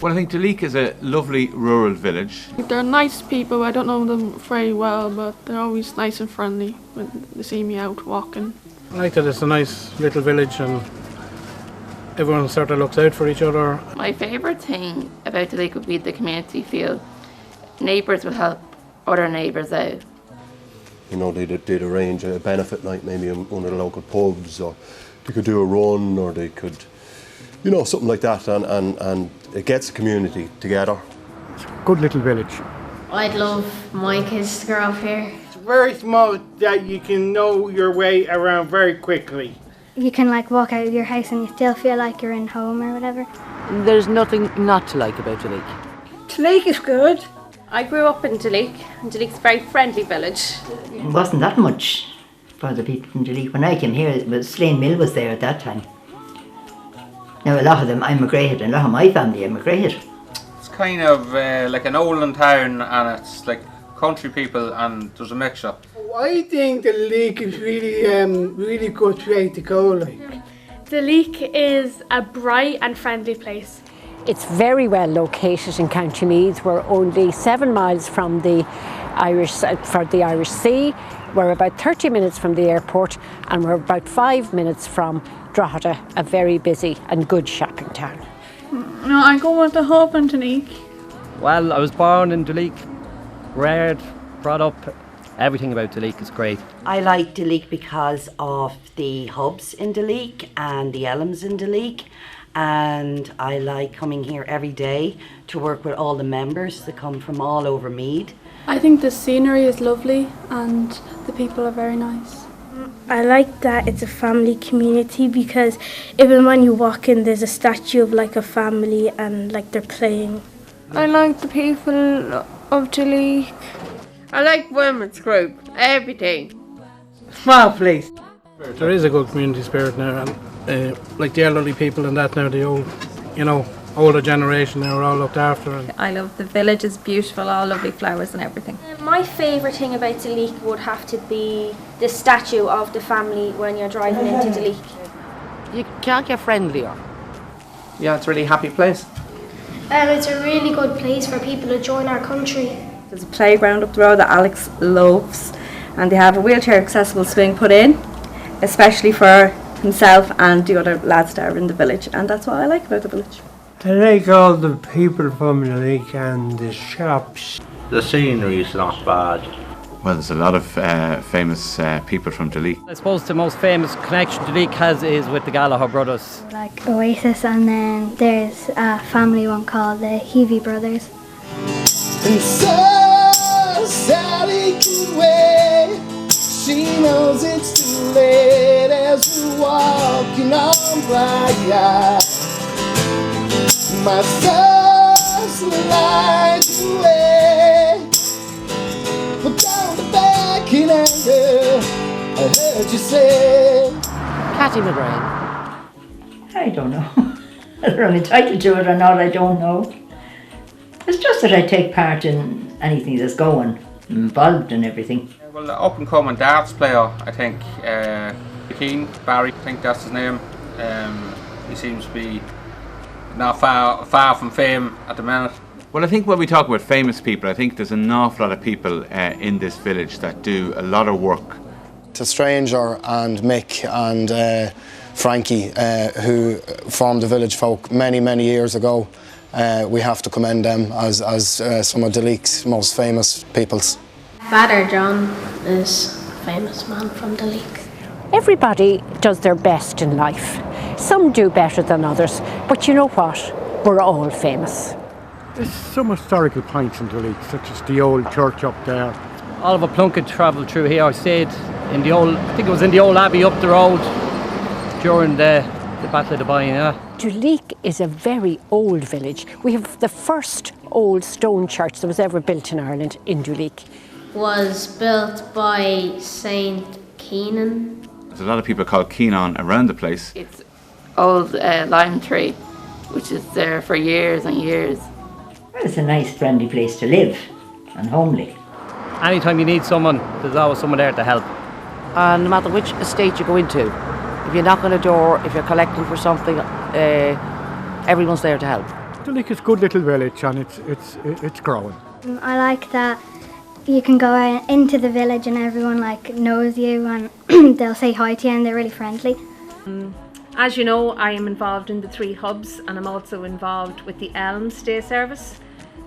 Well, I think Duleek is a lovely rural village. They're nice people. I don't know them very well, but they're always nice and friendly when they see me out walking. I like that it's a nice little village and everyone sort of looks out for each other. My favourite thing about Duleek would be the community feel. Neighbours will help other neighbours out. You know, they'd arrange a benefit night maybe in one of the local pubs, or they could do a run, or they could, you know, something like that, and it gets the community together. It's a good little village. I'd love my kids to grow up here. It's very small that you can know your way around very quickly. You can like walk out of your house and you still feel like you're in home or whatever. There's nothing not to like about Duleek. Duleek is good. I grew up in Duleek, and Duleek's a very friendly village. It wasn't that much for the people from Duleek. When I came here, Slane Mill was there at that time. Now a lot of them emigrated, and a lot of my family emigrated. It's kind of like an old town, and it's like country people, and there's a mixture. I think Duleek is really good place to go. Like. Duleek is a bright and friendly place. It's very well located in County Meath. We're only 7 miles from the Irish Sea. We're about 30 minutes from the airport, and we're about 5 minutes from Drogheda, a very busy and good shopping town. No, I go with the hope in Duleek. Well, I was born in Duleek, reared, brought up. Everything about Duleek is great. I like Duleek because of the hubs in Duleek and the elms in Duleek. And I like coming here every day to work with all the members that come from all over Meath. I think the scenery is lovely and the people are very nice. I like that it's a family community because even when you walk in there's a statue of like a family and like they're playing. I like the people of Duleek. I like women's group, everything. Small place. There is a good community spirit now, and like the elderly people and that now, the old, you know, older generation now are all looked after. And I love the village, is beautiful, all lovely flowers and everything. My favourite thing about Duleek would have to be the statue of the family when you're driving into Duleek. You can't get friendlier. Yeah, it's a really happy place. It's a really good place for people to join our country. There's a playground up the road that Alex loves, and they have a wheelchair accessible swing put in, especially for himself and the other lads that are in the village, and that's what I like about the village. I like all the people from Duleek and the shops. The scenery is not bad. Well, there's a lot of famous people from Duleek. I suppose the most famous connection Duleek has is with the 𝙈𝙚𝙚𝙠 brothers. Like Oasis, and then there's a family one called the Heavey brothers. And so Sally can wait. She knows it's too late as we're walking on by. My soul's light away. But down the back in anger, I heard you say, Catty McGrain. I don't know. Whether I'm entitled to it or not, I don't know. It's just that I take part in anything that's going, involved in everything. Well, the up-and-coming darts player, I think, Keane, Barry, I think that's his name. He seems to be not far from fame at the minute. Well, I think when we talk about famous people, I think there's an awful lot of people in this village that do a lot of work. To Stranger and Mick and Frankie, who formed the Village Folk many, many years ago, we have to commend them as some of Duleek's most famous peoples. Father John is a famous man from Duleek. Everybody does their best in life. Some do better than others, but you know what? We're all famous. There's some historical points in Duleek, such as the old church up there. Oliver Plunkett travelled through here. I stayed in the old, I think it was in the old abbey up the road during the Battle of the Boyne, yeah. Duleek is a very old village. We have the first old stone church that was ever built in Ireland in Duleek. was built by Saint Keenan. There's a lot of people called Keenan around the place. It's old lime tree, which is there for years and years. Well, it's a nice, friendly place to live and homely. Anytime you need someone, there's always someone there to help. And no matter which estate you go into, if you knock on a door, if you're collecting for something, everyone's there to help. Duleek is a good little village and it's growing. I like that you can go out into the village and everyone knows you and they'll say hi to you and they're really friendly. As you know, I am involved in the 3 hubs and I'm also involved with the Elms Day service.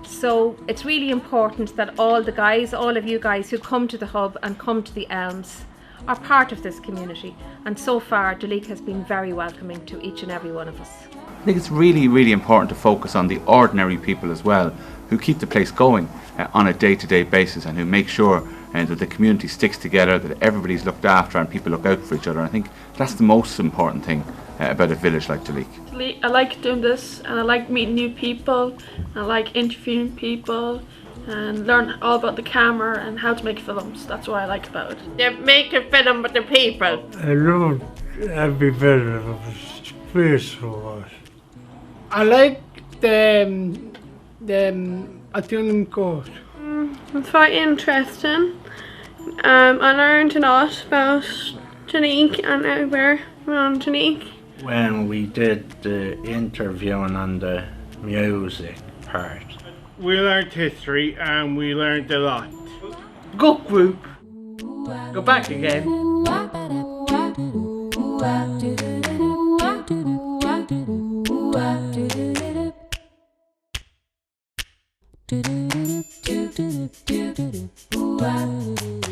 So it's really important that all of you guys who come to the hub and come to the Elms are part of this community. And so far, Duleek has been very welcoming to each and every one of us. I think it's really, really important to focus on the ordinary people as well, who keep the place going on a day-to-day basis and who make sure that the community sticks together, that everybody's looked after and people look out for each other. I think that's the most important thing about a village like Duleek. I like doing this and I like meeting new people. I like interviewing people and learn all about the camera and how to make films. That's what I like about it. They make a film with the people. I love every village of the place for us. I like the Attunum course. It's very interesting. I learned a lot about Duleek and everywhere around Duleek. When we did the interviewing on the music part. We learned history and we learned a lot. Good group. Go back again. Do do do do do do do do.